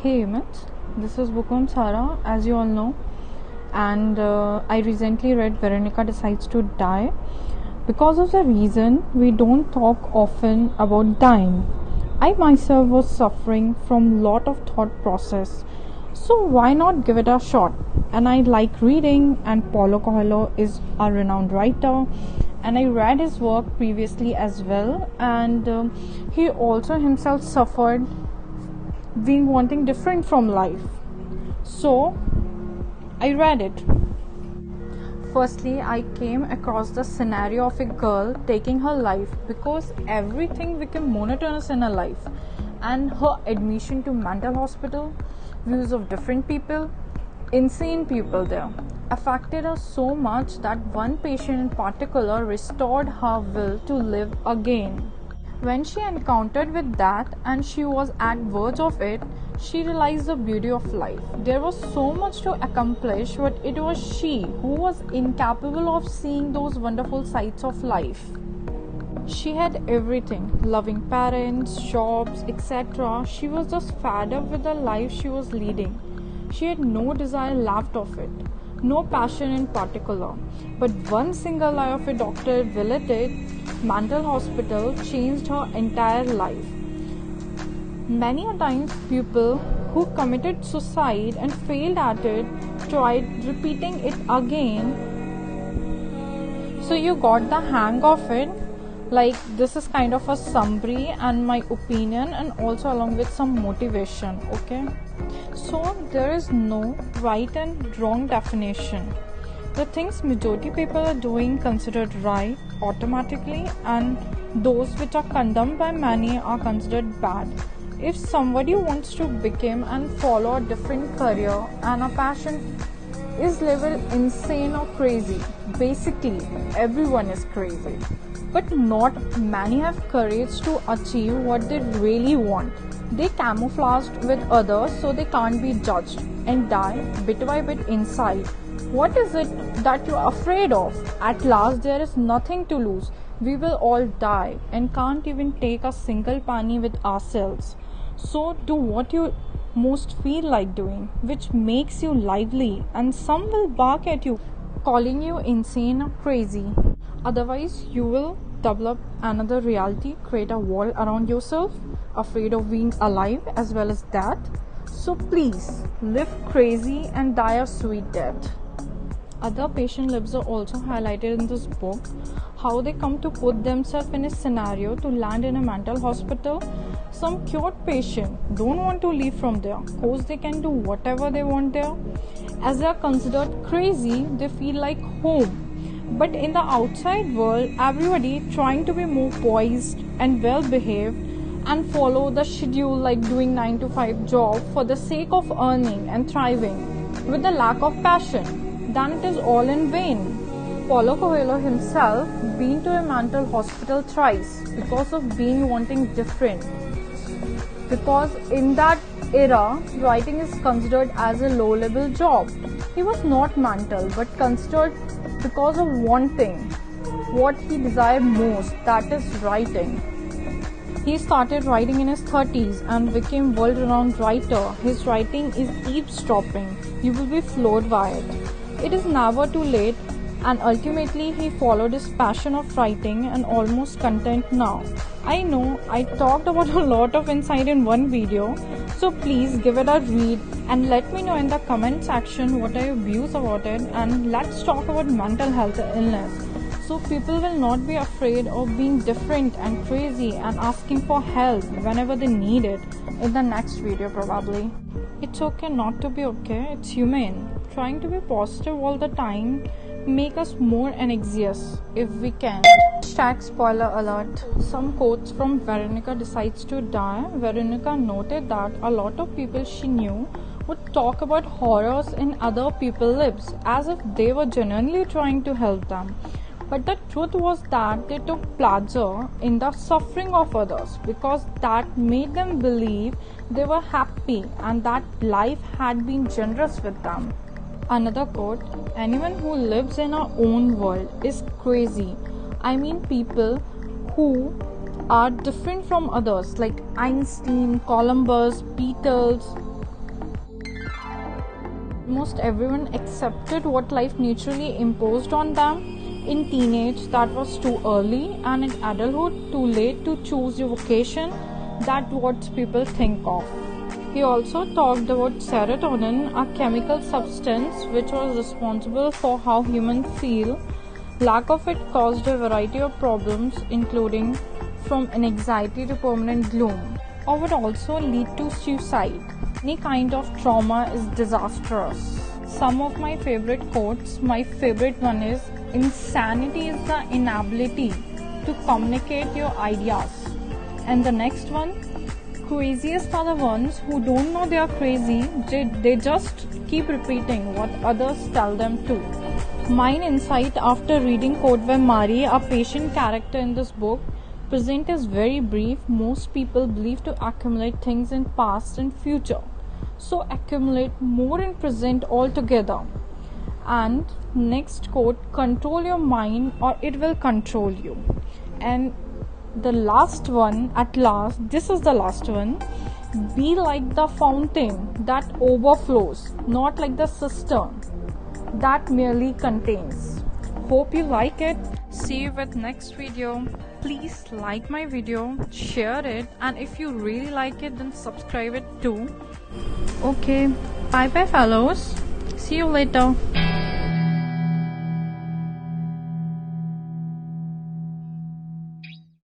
Hey Amit, this is Bukum Sara, as you all know, and I recently read Veronica Decides to Die. Because of the reason we don't talk often about dying. I myself was suffering from lot of thought process, so why not give it a shot? And I like reading, and Paulo Coelho is a renowned writer, and I read his work previously as well, and he also himself suffered being wanting different from life. So I read it. Firstly, I came across the scenario of a girl taking her life because everything became monotonous in her life, and her admission to mental hospital, views of different people, insane people there, affected her so much that one patient in particular restored her will to live again. When she encountered with that and she was at verge of it, she realized the beauty of life. There was so much to accomplish, but it was she who was incapable of seeing those wonderful sights of life. She had everything, loving parents, jobs, etc. She was just fed up with the life she was leading. She had no desire left of it, no passion in particular. But one single lie of a doctor visited mental hospital changed her entire life. Many a times people who committed suicide and failed at it tried repeating it again. So you got the hang of it. Like, this is kind of a summary and my opinion, and also along with some motivation. Okay, so there is no right and wrong definition. The things majority people are doing considered right automatically, and those which are condemned by many are considered bad. If somebody wants to become and follow a different career and a passion is labeled insane or crazy, basically everyone is crazy. But not many have courage to achieve what they really want. They camouflaged with others so they can't be judged and die bit by bit inside. What is it that you're afraid of? At last, there is nothing to lose. We will all die and can't even take a single penny with ourselves. So do what you most feel like doing, which makes you lively, and some will bark at you, calling you insane or crazy. Otherwise, you will develop another reality, create a wall around yourself, afraid of being alive as well as death. So please, live crazy and die a sweet death. Other patient lives are also highlighted in this book, how they come to put themselves in a scenario to land in a mental hospital. Some cured patient don't want to leave from there because they can do whatever they want there. As they are considered crazy, they feel like home. But in the outside world, everybody trying to be more poised and well behaved and follow the schedule, like doing 9 to 5 job for the sake of earning and thriving with the lack of passion, then it is all in vain. Paulo Coelho himself been to a mental hospital thrice because of being wanting different. Because in that era, writing is considered as a low-level job. He was not mental, but considered because of wanting what he desired most, that is writing. He started writing in his 30s and became world-renowned writer. His writing is eavesdropping. You will be floored by it. It is never too late, and ultimately he followed his passion of writing and almost content now. I know I talked about a lot of insight in one video, so please give it a read and let me know in the comment section what are your views about it, and let's talk about mental health illness. So people will not be afraid of being different and crazy and asking for help whenever they need it in the next video probably. It's okay not to be okay, it's humane. Trying to be positive all the time make us more anxious if we can. Hashtag spoiler alert. Some quotes from Veronica Decides to Die. Veronica noted that a lot of people she knew would talk about horrors in other people's lives as if they were genuinely trying to help them. But the truth was that they took pleasure in the suffering of others because that made them believe they were happy and that life had been generous with them. Another quote, anyone who lives in our own world is crazy. I mean people who are different from others like Einstein, Columbus, Beatles, almost everyone accepted what life naturally imposed on them. In teenage, that was too early, and in adulthood, too late to choose your vocation. That's what people think of. He also talked about serotonin, a chemical substance which was responsible for how humans feel. Lack of it caused a variety of problems, including from anxiety to permanent gloom, or would also lead to suicide. Any kind of trauma is disastrous. Some of my favorite quotes, my favorite one is, insanity is the inability to communicate your ideas. And the next one, craziest are the ones who don't know they are crazy, they just keep repeating what others tell them to. Mine insight after reading Quote by Mari, a patient character in this book, present is very brief. Most people believe to accumulate things in past and future, so accumulate more in present altogether. And next quote, control your mind or it will control you. And the last one, at last, this is the last one, be like the fountain that overflows, not like the cistern that merely contains. Hope you like it. See you with next video. Please like my video, share it, and if you really like it, then subscribe it too. Okay, bye bye fellows. See you later.